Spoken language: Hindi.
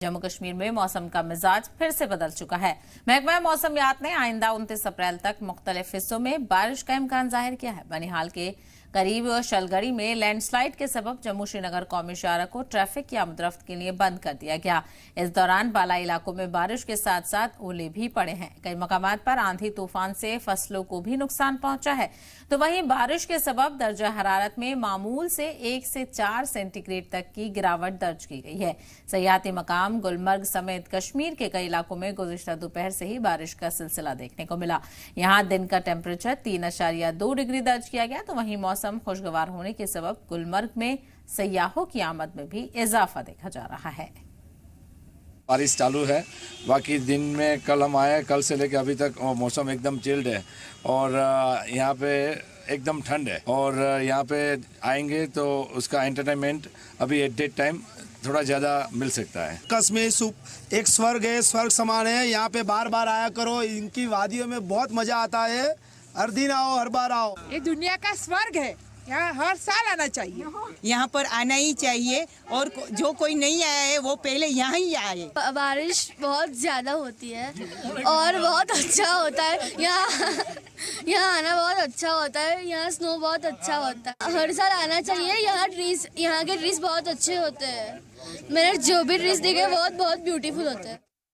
जम्मू कश्मीर में मौसम का मिजाज फिर से बदल चुका है। महकमा मौसमियात ने आइंदा 29 अप्रैल तक मुख्तलिफ हिस्सों में बारिश का इम्कान जाहिर किया है। बनिहाल के करीब शलगड़ी में लैंडस्लाइड के सबब जम्मू श्रीनगर कौमी शाहरा को ट्रैफिक की आमदरफ्त के लिए बंद कर दिया गया। इस दौरान बालाई इलाकों में बारिश के साथ साथ ओले भी पड़े हैं। कई मकामात पर आंधी तूफान से फसलों को भी नुकसान पहुंचा है। तो वहीं बारिश के सबब दर्जा हरारत में मामूल से 1 से 4 सेंटीग्रेड तक की गिरावट दर्ज की गई है। सयाहती मकाम गुलमर्ग समेत कश्मीर के कई इलाकों में गुज़िश्ता दोपहर से ही बारिश का सिलसिला देखने को मिला। यहाँ दिन का टेम्परेचर 3.2 डिग्री दर्ज किया गया। तो वहीं मौसम खुशगवार होने के सबब गुलमर्ग में सयाहों की आमद में भी इजाफा देखा जा रहा है। बारिश चालू है। बाकी दिन में कल हम आए, कल से लेकर अभी तक मौसम एकदम चिल्ड है और यहाँ पे एकदम ठंड है और यहाँ पे आएंगे तो उसका एंटरटेनमेंट अभी एट डेट टाइम थोड़ा ज़्यादा मिल सकता है। कश्मीर एक स्वर्ग है, स्वर्ग समान है। यहाँ पे बार बार आया करो, इनकी वादियों में बहुत मजा आता है। हर दिन आओ, हर बार आओ। ये दुनिया का स्वर्ग है, यहाँ हर साल आना चाहिए। यहाँ पर आना ही चाहिए और जो कोई नहीं आया है वो पहले यहाँ ही आए। बारिश बहुत ज़्यादा होती है और बहुत अच्छा होता है। यहाँ आना बहुत अच्छा होता है। यहाँ स्नो बहुत अच्छा होता है। हर साल आना चाहिए। यहाँ के ट्रीज बहुत अच्छे होते हैं। मैंने जो भी ट्रीज देखे बहुत ब्यूटीफुल होते हैं।